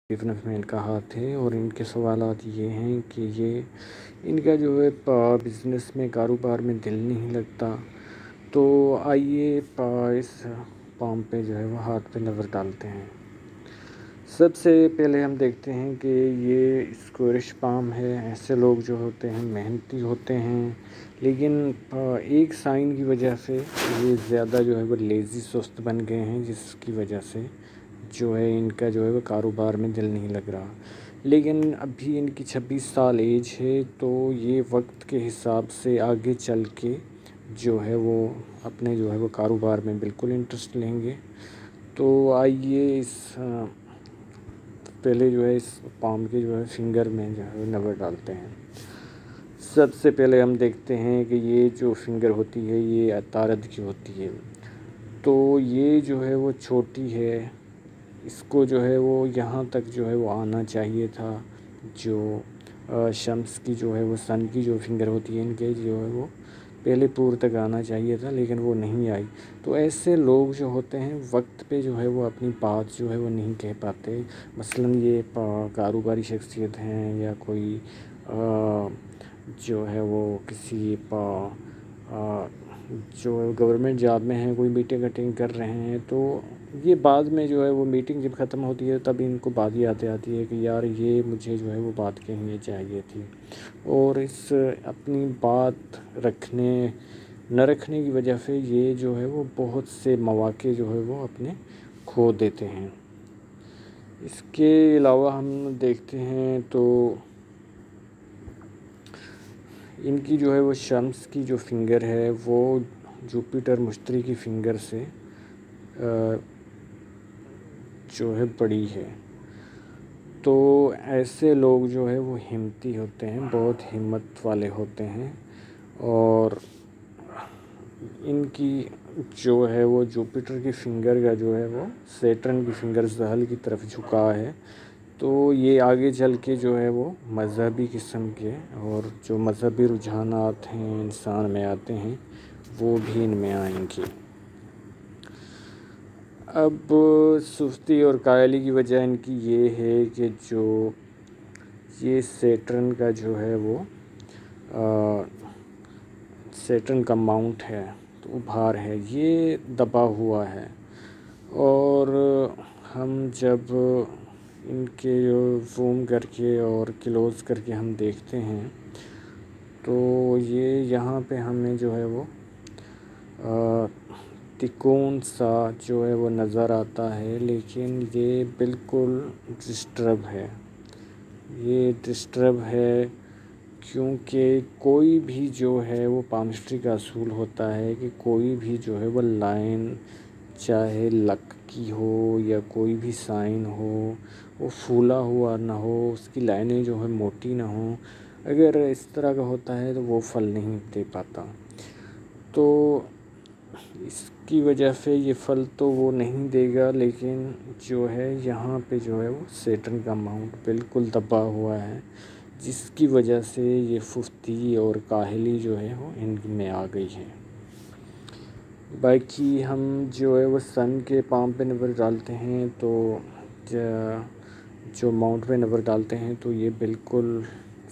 Business man کا ہاتھ ہے اور ان کے سوالات یہ ہیں کہ یہ ان کا جو ہے بزنس میں کاروبار میں دل نہیں لگتا. تو آئیے اس پام پہ جو ہے وہ ہاتھ پہ نظر ڈالتے ہیں. سب سے پہلے ہم دیکھتے ہیں کہ یہ اسکورش پام ہے. ایسے لوگ جو ہوتے ہیں محنتی ہوتے ہیں لیکن ایک سائن کی وجہ سے یہ زیادہ جو ہے وہ لیزی سست بن گئے ہیں، جس کی وجہ سے جو ہے ان کا جو ہے وہ کاروبار میں دل نہیں لگ رہا. لیکن ابھی ان کی 26 سال ایج ہے، تو یہ وقت کے حساب سے آگے چل کے جو ہے وہ اپنے جو ہے وہ کاروبار میں بالکل انٹرسٹ لیں گے. تو آئیے پہلے جو ہے اس پام کے جو ہے فنگر میں جو ہے نظر ڈالتے ہیں. سب سے پہلے ہم دیکھتے ہیں کہ یہ جو فنگر ہوتی ہے یہ عطارد کی ہوتی ہے. تو یہ جو ہے وہ چھوٹی ہے، اس کو جو ہے وہ یہاں تک جو ہے وہ آنا چاہیے تھا. جو شمس کی جو ہے وہ سن کی جو فنگر ہوتی ہے ان کے جو ہے وہ پہلے پور تک آنا چاہیے تھا، لیکن وہ نہیں آئی. تو ایسے لوگ جو ہوتے ہیں وقت پہ جو ہے وہ اپنی بات جو ہے وہ نہیں کہہ پاتے. مثلاً یہ کاروباری شخصیت ہیں یا کوئی جو ہے وہ کسی جو گورنمنٹ جاب میں ہیں، کوئی میٹنگ اٹینڈ کر رہے ہیں، تو یہ بعد میں جو ہے وہ میٹنگ جب ختم ہوتی ہے تب ان کو بات یاد آتی ہے کہ یار یہ مجھے جو ہے وہ بات کہنی چاہیے تھی. اور اس اپنی بات نہ رکھنے کی وجہ سے یہ جو ہے وہ بہت سے مواقع جو ہے وہ اپنے کھو دیتے ہیں. اس کے علاوہ ہم دیکھتے ہیں تو ان کی جو ہے وہ شمس کی جو فنگر ہے وہ جوپیٹر مشتری کی فنگر سے جو ہے بڑی ہے. تو ایسے لوگ جو ہے وہ ہمتی ہوتے ہیں، بہت ہمت والے ہوتے ہیں. اور ان کی جو ہے وہ جوپیٹر کی فنگر کا جو ہے وہ سیٹرن کی فنگر زحل کی طرف جھکا ہے. تو یہ آگے چل کے جو ہے وہ مذہبی قسم کے اور جو مذہبی رجحانات ہیں انسان میں آتے ہیں وہ بھی ان میں آئیں گے. اب سستی اور کائلی کی وجہ ان کی یہ ہے کہ جو یہ سیٹرن کا جو ہے وہ سیٹرن کا ماؤنٹ ہے تو ابھار ہے، یہ دبا ہوا ہے. اور ہم جب ان کے زوم کر کے اور کلوز کر کے ہم دیکھتے ہیں تو یہ یہاں پہ ہمیں جو ہے وہ تکون سا جو ہے وہ نظر آتا ہے، لیکن یہ بالکل ڈسٹرب ہے کیونکہ کوئی بھی جو ہے وہ پامسٹری کا اصول ہوتا ہے کہ کوئی بھی جو ہے وہ لائن چاہے لک کی ہو یا کوئی بھی سائن ہو وہ پھولا ہوا نہ ہو، اس کی لائنیں جو ہے موٹی نہ ہوں. اگر اس طرح کا ہوتا ہے تو وہ پھل نہیں دے پاتا. تو اس کی وجہ سے یہ پھل تو وہ نہیں دے گا، لیکن جو ہے یہاں پہ جو ہے وہ سیٹرن کا ماؤنٹ بالکل دبا ہوا ہے، جس کی وجہ سے یہ سستی اور کاہلی جو ہے وہ ان میں آ گئی ہے. باقی ہم جو ہے وہ سن کے پام پہ نظر ڈالتے ہیں تو جو ماؤنٹ پہ نظر ڈالتے ہیں تو یہ بالکل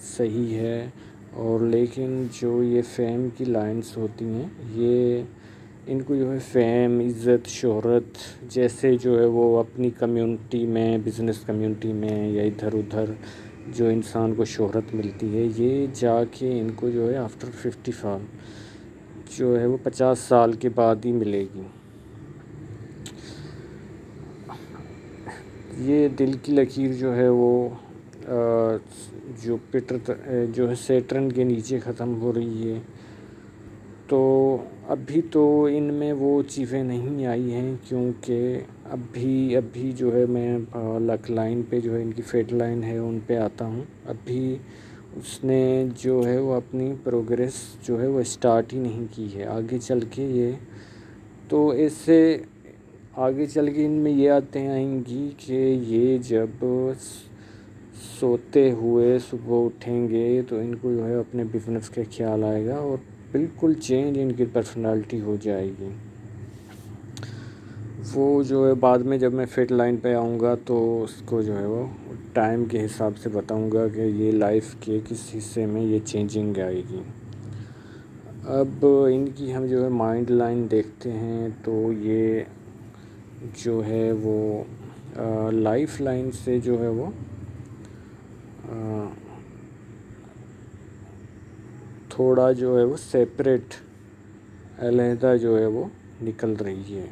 صحیح ہے. اور لیکن جو یہ فیم کی لائنز ہوتی ہیں یہ ان کو جو ہے فیم، عزت، شہرت جیسے جو ہے وہ اپنی کمیونٹی میں، بزنس کمیونٹی میں یا ادھر ادھر جو انسان کو شہرت ملتی ہے یہ جا کے ان کو جو ہے آفٹر 50 جو ہے وہ 50 سال کے بعد ہی ملے گی. یہ دل کی لکیر جو ہے وہ جوپیٹر جو ہے سیٹرن کے نیچے ختم ہو رہی ہے. تو ابھی تو ان میں وہ چیزیں نہیں آئی ہیں کیونکہ ابھی جو ہے میں لک لائن پہ جو ہے ان کی فیٹ لائن ہے ان پہ آتا ہوں. ابھی اس نے جو ہے وہ اپنی پروگریس جو ہے وہ اسٹارٹ ہی نہیں کی ہے. آگے چل کے یہ تو اس سے آگے چل کے ان میں یہ آتے آئیں گی کہ یہ جب سوتے ہوئے صبح اٹھیں گے تو ان کو جو ہے اپنے بزنس کا خیال آئے گا اور بالکل چینج ان کی پرسنالٹی ہو جائے گی. وہ جو ہے بعد میں جب میں فٹ لائن پہ آؤں گا تو اس کو جو ہے وہ ٹائم کے حساب سے بتاؤں گا کہ یہ لائف کے کس حصے میں یہ چینجنگ آئے گی۔ اب ان کی ہم جو ہے مائنڈ لائن دیکھتے ہیں تو یہ جو ہے وہ لائف لائن سے جو ہے وہ تھوڑا جو ہے وہ سیپریٹ علیحدہ جو ہے وہ نکل رہی ہے۔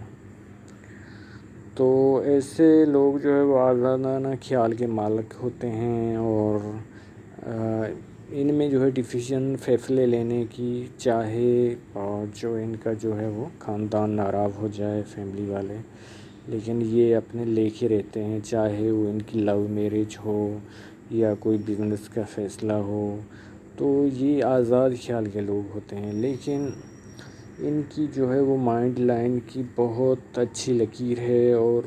تو ایسے لوگ جو ہے وہ آزادانہ خیال کے مالک ہوتے ہیں اور ان میں جو ہے ڈیسیژن فیصلے لینے کی چاہے جو ان کا جو ہے وہ خاندان ناراض ہو جائے فیملی والے، لیکن یہ اپنے لے کے رہتے ہیں، چاہے وہ ان کی لو میرج ہو یا کوئی بزنس کا فیصلہ ہو، تو یہ آزاد خیال کے لوگ ہوتے ہیں۔ لیکن ان کی جو ہے وہ مائنڈ لائن کی بہت اچھی لکیر ہے اور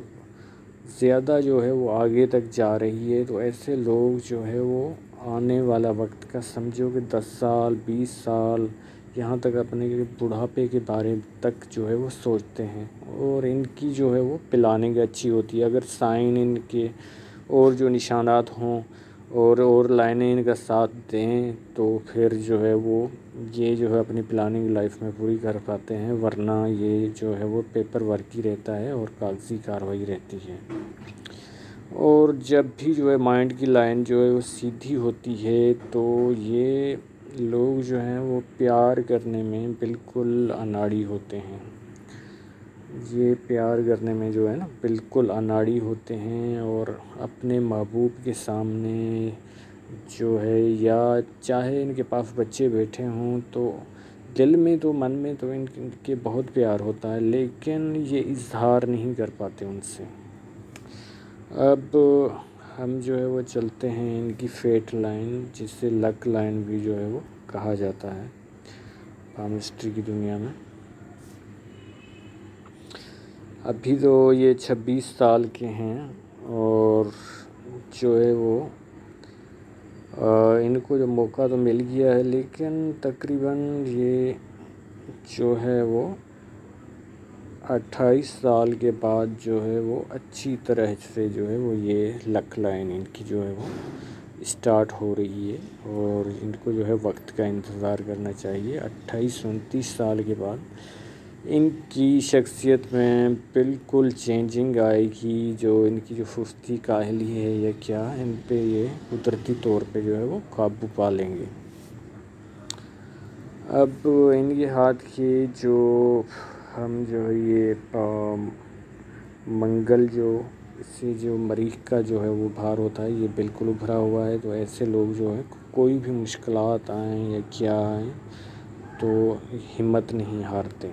زیادہ جو ہے وہ آگے تک جا رہی ہے۔ تو ایسے لوگ جو ہے وہ آنے والا وقت کا سمجھو کہ 10 سال 20 سال یہاں تک اپنے بڑھاپے کے بارے تک جو ہے وہ سوچتے ہیں، اور ان کی جو ہے وہ پلاننگ اچھی ہوتی ہے۔ اگر سائن ان کے اور جو نشانات ہوں اور لائنیں ان کا ساتھ دیں تو پھر جو ہے وہ یہ جو ہے اپنی پلاننگ لائف میں پوری کر پاتے ہیں، ورنہ یہ جو ہے وہ پیپر ورک ہی رہتا ہے اور کاغذی کارروائی رہتی ہے۔ اور جب بھی جو ہے مائنڈ کی لائن جو ہے وہ سیدھی ہوتی ہے تو یہ لوگ جو ہیں وہ پیار کرنے میں بالکل اناڑی ہوتے ہیں۔ یہ پیار کرنے میں جو ہے نا بالکل اناڑی ہوتے ہیں، اور اپنے محبوب کے سامنے جو ہے یا چاہے ان کے پاس بچے بیٹھے ہوں تو دل میں تو من میں تو ان کے بہت پیار ہوتا ہے، لیکن یہ اظہار نہیں کر پاتے ان سے۔ اب ہم جو ہے وہ چلتے ہیں ان کی فیٹ لائن، جسے لک لائن بھی جو ہے وہ کہا جاتا ہے پامسٹری کی دنیا میں۔ ابھی تو یہ 26 سال کے ہیں اور جو ہے وہ ان کو جو موقع تو مل گیا ہے، لیکن تقریباً یہ جو ہے وہ 28 سال کے بعد جو ہے وہ اچھی طرح سے جو ہے وہ یہ لک لائن ان کی جو ہے وہ اسٹارٹ ہو رہی ہے، اور ان کو جو ہے وقت کا انتظار کرنا چاہیے۔ 28-29 سال کے بعد ان کی شخصیت میں بالکل چینجنگ آئے گی، جو ان کی جو سستی کاہلی ہے یا کیا، ان پہ یہ قدرتی طور پہ جو ہے وہ قابو پا لیں گے۔ اب ان کے ہاتھ کے جو ہم جو ہے یہ منگل جو اس سے جو مریخ کا جو ہے وہ بھار ہوتا ہے، یہ بالکل ابھرا ہوا ہے۔ تو ایسے لوگ جو ہے کوئی بھی مشکلات آئیں یا کیا آئیں تو ہمت نہیں ہارتے۔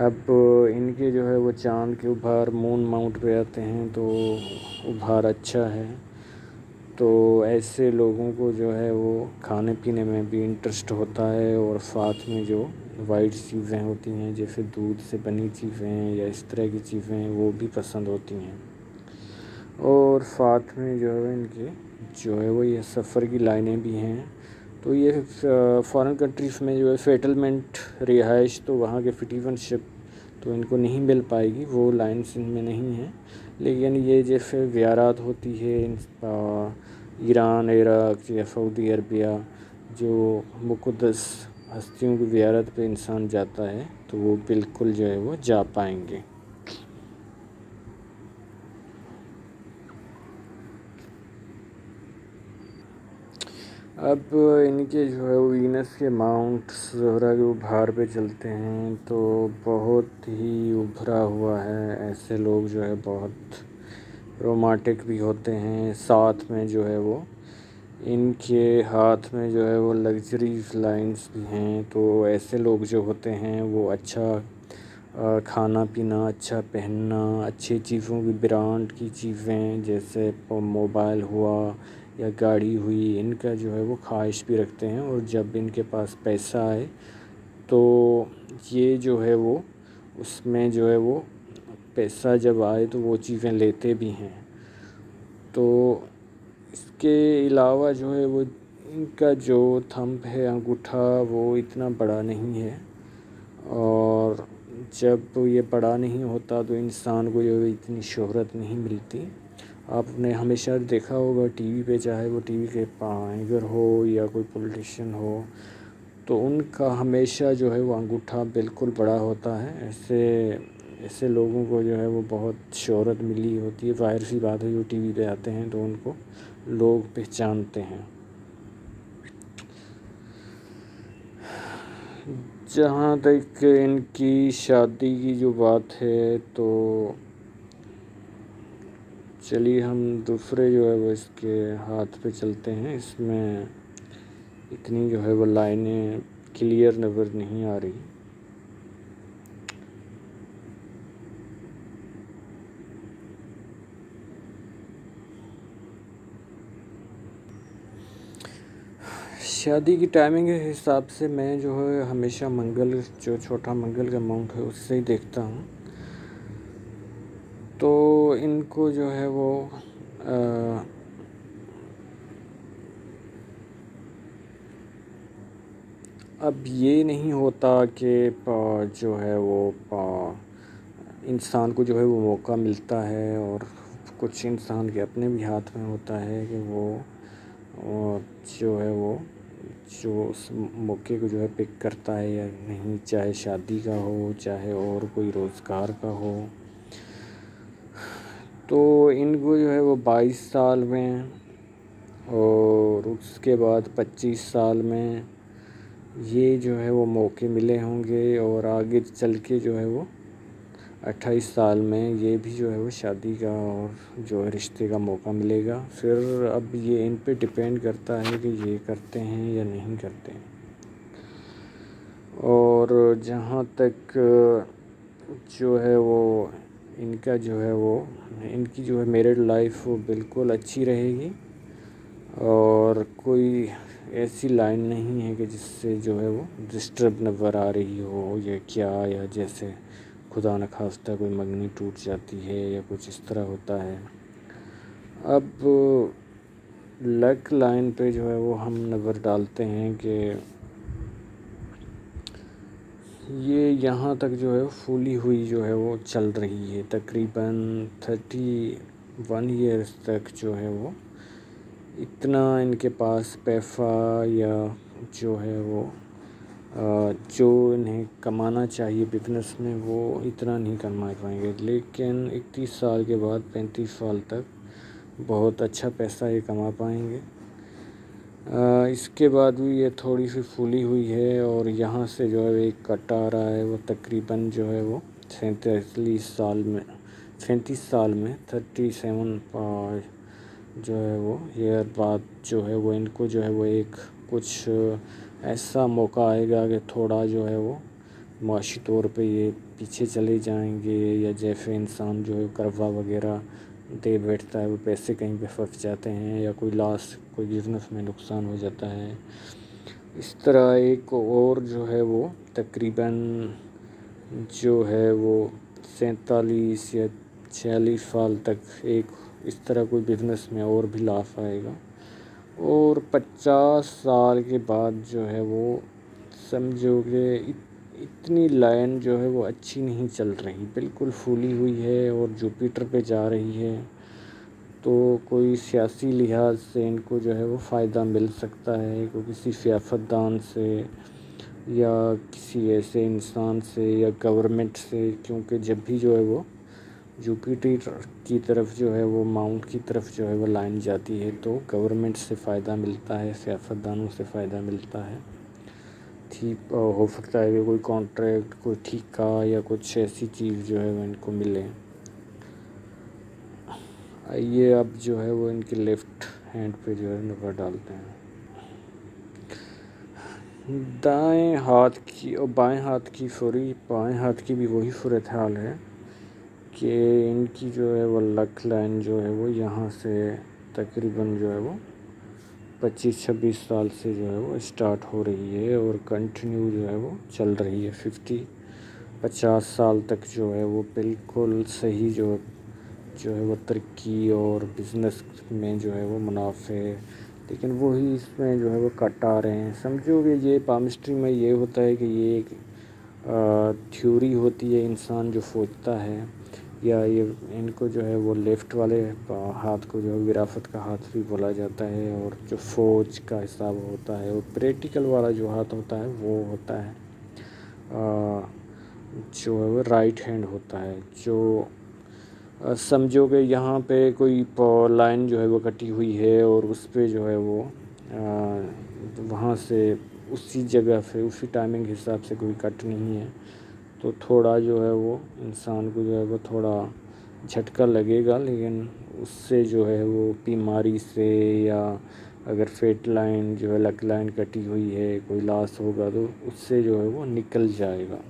اب ان کے جو ہے وہ چاند کے ابھار مون ماؤنٹ پہ آتے ہیں تو ابھار اچھا ہے، تو ایسے لوگوں کو جو ہے وہ کھانے پینے میں بھی انٹرسٹ ہوتا ہے، اور ساتھ میں جو وائٹ چیزیں ہوتی ہیں جیسے دودھ سے بنی چیزیں یا اس طرح کی چیزیں وہ بھی پسند ہوتی ہیں۔ اور ساتھ میں جو ہے ان کے جو ہے وہ یہ سفر کی لائنیں بھی ہیں، تو یہ فارن کنٹریز میں جو ہے سیٹلمنٹ رہائش تو وہاں کے سٹیزن شپ تو ان کو نہیں مل پائے گی، وہ لائنس ان میں نہیں ہیں، لیکن یہ جیسے زیارات ہوتی ہے ایران عراق یا سعودی عربیہ، جو مقدس ہستیوں کی زیارت پہ انسان جاتا ہے تو وہ بالکل جو ہے وہ جا پائیں گے۔ اب ان کے جو ہے وینس کے ماؤنٹ زہرہ کے ابھار پہ چلتے ہیں تو بہت ہی ابھرا ہوا ہے۔ ایسے لوگ جو ہے بہت رومانٹک بھی ہوتے ہیں، ساتھ میں جو ہے وہ ان کے ہاتھ میں جو ہے وہ لگژریز لائنس بھی ہیں۔ تو ایسے لوگ جو ہوتے ہیں وہ اچھا کھانا پینا، اچھا پہننا، اچھی چیزوں کی برانڈ کی چیزیں جیسے موبائل ہوا یا گاڑی ہوئی، ان کا جو ہے وہ خواہش بھی رکھتے ہیں، اور جب ان کے پاس پیسہ آئے تو یہ جو ہے وہ اس میں جو ہے وہ پیسہ جب آئے تو وہ چیزیں لیتے بھی ہیں۔ تو اس کے علاوہ جو ہے وہ ان کا جو تھمب ہے انگوٹھا وہ اتنا بڑا نہیں ہے، اور جب یہ بڑا نہیں ہوتا تو انسان کو جو ہے اتنی شہرت نہیں ملتی. آپ نے ہمیشہ دیکھا ہوگا ٹی وی پہ، چاہے وہ ٹی وی کے اینکر ہو یا کوئی پولیٹیشین ہو، تو ان کا ہمیشہ جو ہے وہ انگوٹھا بالکل بڑا ہوتا ہے. ایسے لوگوں کو جو ہے وہ بہت شہرت ملی ہوتی ہے. ظاہر سی بات ہے، جو ٹی وی پہ آتے ہیں تو ان کو لوگ پہچانتے ہیں. جہاں تک ان کی شادی کی جو بات ہے، تو چلیے ہم دوسرے جو ہے وہ اس کے ہاتھ پہ چلتے ہیں. اس میں اتنی جو ہے وہ لائنیں کلیئر نظر نہیں آ رہی. شادی کی ٹائمنگ کے حساب سے میں جو ہے ہمیشہ منگل، جو چھوٹا منگل کا اماؤنٹ ہے اس سے ہی دیکھتا ہوں. تو ان کو جو ہے وہ اب یہ نہیں ہوتا کہ جو ہے وہ انسان کو جو ہے وہ موقع ملتا ہے، اور کچھ انسان کے اپنے بھی ہاتھ میں ہوتا ہے کہ وہ جو ہے وہ جو اس موقع کو جو ہے پک کرتا ہے یا نہیں، چاہے شادی کا ہو چاہے اور کوئی روزگار کا ہو. تو ان کو جو ہے وہ 22 سال میں اور اس کے بعد 25 سال میں یہ جو ہے وہ موقع ملے ہوں گے، اور آگے چل کے جو ہے وہ 28 سال میں یہ بھی جو ہے وہ شادی کا اور جو ہے رشتے کا موقع ملے گا. پھر اب یہ ان پہ ڈپینڈ کرتا ہے کہ یہ کرتے ہیں یا نہیں کرتے. اور جہاں تک جو ہے وہ ان کا جو ہے وہ ان کی جو ہے میرڈ لائف وہ بالکل اچھی رہے گی، اور کوئی ایسی لائن نہیں ہے کہ جس سے جو ہے وہ ڈسٹرب نظر آ رہی ہو یا کیا، یا جیسے خدا نخواستہ کوئی منگنی ٹوٹ جاتی ہے یا کچھ اس طرح ہوتا ہے. اب لک لائن پہ جو ہے وہ ہم نظر ڈالتے ہیں کہ یہ یہاں تک جو ہے پھولی ہوئی جو ہے وہ چل رہی ہے. تقریباً 31 ایئرس تک جو ہے وہ اتنا ان کے پاس پیسہ یا جو ہے وہ جو انہیں کمانا چاہیے بزنس میں وہ اتنا نہیں کما پائیں گے. لیکن 31 سال کے بعد 35 سال تک بہت اچھا پیسہ یہ کما پائیں گے. اس کے بعد بھی یہ تھوڑی سی پھولی ہوئی ہے، اور یہاں سے جو ہے ایک کٹ آ رہا ہے. وہ تقریباً جو ہے وہ 37 سال میں 37 جو ہے وہ ایئر بعد جو ہے وہ ان کو جو ہے وہ ایک کچھ ایسا موقع آئے گا کہ تھوڑا جو ہے وہ معاشی طور پہ یہ پیچھے چلے جائیں گے، یا جیسے انسان جو ہے قرضہ وغیرہ دے بیٹھتا ہے، وہ پیسے کہیں پہ پھنس جاتے ہیں، یا کوئی لاس کوئی بزنس میں نقصان ہو جاتا ہے. اس طرح ایک اور جو ہے وہ تقریباً جو ہے وہ 47 یا 46 سال تک ایک اس طرح کوئی بزنس میں اور بھی لاس آئے گا. اور 50 سال کے بعد جو ہے وہ سمجھو کہ اتنی لائن جو ہے وہ اچھی نہیں چل رہی، بالکل پھولی ہوئی ہے اور جوپیٹر پہ جا رہی ہے. تو کوئی سیاسی لحاظ سے ان کو جو ہے وہ فائدہ مل سکتا ہے، کوئی کسی سیاستدان سے یا کسی ایسے انسان سے یا گورنمنٹ سے. کیونکہ جب بھی جو ہے وہ جوپیٹر کی طرف جو ہے وہ ماؤنٹ کی طرف جو ہے وہ لائن جاتی ہے تو گورنمنٹ سے فائدہ ملتا ہے، سیاستدانوں سے فائدہ ملتا ہے. ٹھیک ہو سکتا ہے کہ کوئی کانٹریکٹ، کوئی ٹھیکہ یا کچھ ایسی چیز جو ہے وہ ان کو ملے. آئیے اب جو ہے وہ ان کے لیفٹ ہینڈ پہ جو ہے نظر ڈالتے ہیں. دائیں ہاتھ کی اور بائیں ہاتھ کی بائیں ہاتھ کی بھی وہی صورتحال ہے کہ ان کی جو ہے وہ لک لائن جو ہے وہ یہاں سے تقریباً جو ہے وہ 25-26 سال سے جو ہے وہ اسٹارٹ ہو رہی ہے، اور کنٹینیو جو ہے وہ چل رہی ہے. 50 سال تک جو ہے وہ بالکل صحیح جو ہے وہ ترقی اور بزنس میں جو ہے وہ منافع. لیکن وہی اس میں جو ہے وہ کٹ آ رہے ہیں. سمجھو کہ یہ پامسٹری میں یہ ہوتا ہے کہ یہ ایک تھیوری ہوتی ہے انسان جو سوچتا ہے، یا یہ ان کو جو ہے وہ لیفٹ والے ہاتھ کو جو ہے وراثت کا ہاتھ بھی بولا جاتا ہے، اور جو فوج کا حساب ہوتا ہے، اور پریکٹیکل والا جو ہاتھ ہوتا ہے وہ ہوتا ہے جو ہے وہ رائٹ ہینڈ ہوتا ہے. جو سمجھو کہ یہاں پہ کوئی لائن جو ہے وہ کٹی ہوئی ہے، اور اس پہ جو ہے وہ وہاں سے اسی جگہ سے اسی ٹائمنگ کے حساب سے کوئی کٹ نہیں ہے، تو تھوڑا جو ہے وہ انسان کو جو ہے وہ تھوڑا جھٹکا لگے گا، لیکن اس سے جو ہے وہ بیماری سے، یا اگر فیٹ لائن جو ہے لک لائن کٹی ہوئی ہے کوئی لاس ہوگا تو اس سے جو ہے وہ نکل جائے گا.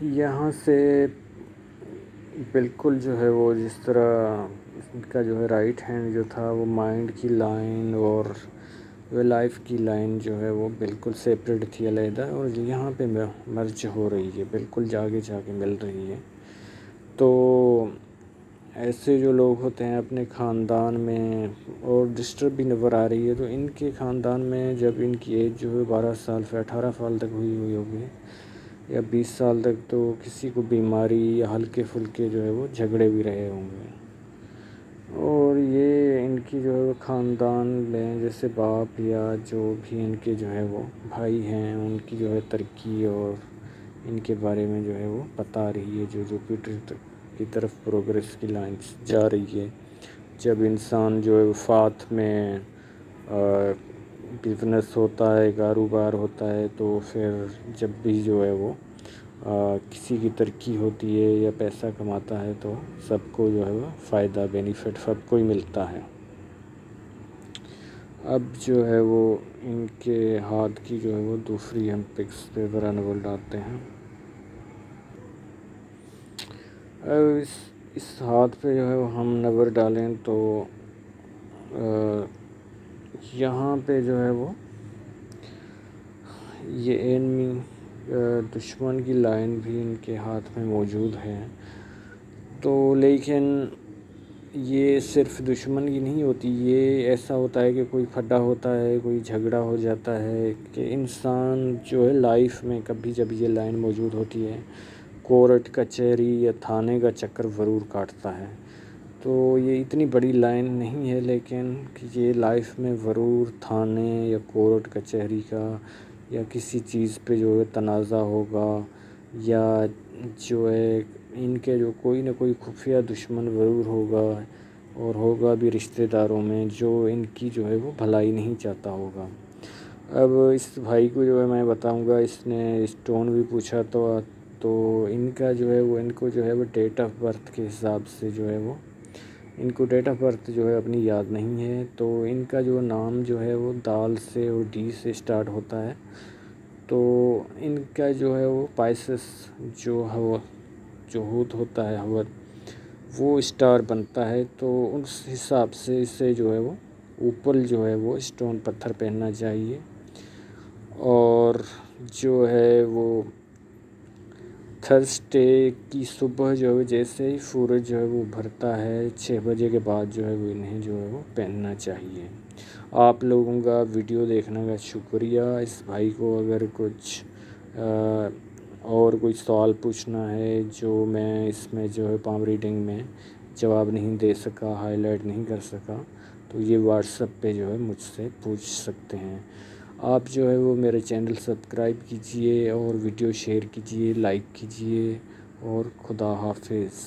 یہاں سے بالکل جو ہے وہ جس طرح ان کا جو ہے رائٹ ہینڈ جو تھا وہ مائنڈ کی لائن اور لائف کی لائن جو ہے وہ بالکل سیپریٹ تھی، علیحدہ، اور یہاں پہ مرج ہو رہی ہے، بالکل جا کے مل رہی ہے. تو ایسے جو لوگ ہوتے ہیں اپنے خاندان میں، اور ڈسٹرب بھی نظر آ رہی ہے، تو ان کے خاندان میں جب ان کی ایج جو ہے 12 سال سے 18 سال تک ہوئی ہوگی، یا 20 سال تک، تو کسی کو بیماری یا ہلکے پھلکے جو ہے وہ جھگڑے بھی رہے ہوں گے. اور یہ ان کی جو ہے وہ خاندان لیں، جیسے باپ یا جو بھی ان کے جو ہے وہ بھائی ہیں، ان کی جو ہے ترقی اور ان کے بارے میں جو ہے وہ بتا رہی ہے، جو جوپیٹر کی طرف پروگریس کی لائنس جا رہی ہے. جب انسان جو ہے وفات میں بزنس ہوتا ہے، کاروبار ہوتا ہے، تو پھر جب بھی جو ہے وہ کسی کی ترقی ہوتی ہے یا پیسہ کماتا ہے، تو سب کو جو ہے وہ فائدہ بینیفٹ سب کو ہی ملتا ہے. اب جو ہے وہ ان کے ہاتھ کی جو ہے وہ دوسری ہم پکس پہ نظر ڈالتے ہیں. اس ہاتھ پہ جو ہے وہ ہم نظر ڈالیں تو یہاں پہ جو ہے وہ یہ اینمی دشمن کی لائن بھی ان کے ہاتھ میں موجود ہے. تو لیکن یہ صرف دشمن کی نہیں ہوتی، یہ ایسا ہوتا ہے کہ کوئی پھڈا ہوتا ہے، کوئی جھگڑا ہو جاتا ہے، کہ انسان جو ہے لائف میں کبھی جب یہ لائن موجود ہوتی ہے، کورٹ کچہری یا تھانے کا چکر ضرور کاٹتا ہے. تو یہ اتنی بڑی لائن نہیں ہے، لیکن یہ لائف میں ضرور تھانے یا کورٹ کچہری کا، یا کسی چیز پہ جو ہے تنازع ہوگا، یا جو ہے ان کے جو کوئی نہ کوئی خفیہ دشمن ضرور ہوگا، اور ہوگا بھی رشتہ داروں میں، جو ان کی جو ہے وہ بھلائی نہیں چاہتا ہوگا. اب اس بھائی کو جو ہے میں بتاؤں گا، اس نے اسٹون بھی پوچھا تو ان کا جو ہے وہ ان کو جو ہے وہ ڈیٹ آف برتھ کے حساب سے جو ہے وہ ان کو ڈیٹ آف برتھ جو ہے اپنی یاد نہیں ہے. تو ان کا جو نام جو ہے وہ دال سے اور ڈی سے اسٹارٹ ہوتا ہے. تو ان کا جو ہے وہ پائسس جو ہوتا ہے وہ اسٹار بنتا ہے. تو اس حساب سے اسے جو ہے وہ اوپر جو ہے وہ اسٹون پتھر پہننا چاہیے. اور جو ہے وہ تھرسڈے کی صبح جو ہے جیسے ہی سورج جو ہے وہ ابھرتا ہے 6 بجے کے بعد جو ہے وہ انہیں جو ہے وہ پہننا چاہیے. آپ لوگوں کا ویڈیو دیکھنے کا شکریہ. اس بھائی کو اگر کچھ اور کوئی سوال پوچھنا ہے جو میں اس میں جو ہے پام ریڈنگ میں جواب نہیں دے سکا، ہائی لائٹ نہیں کر سکا، تو یہ واٹس ایپ پہ جو ہے مجھ سے پوچھ سکتے ہیں. آپ جو ہے وہ میرے چینل سبسکرائب کیجئے، اور ویڈیو شیئر کیجئے، لائک کیجئے، اور خدا حافظ.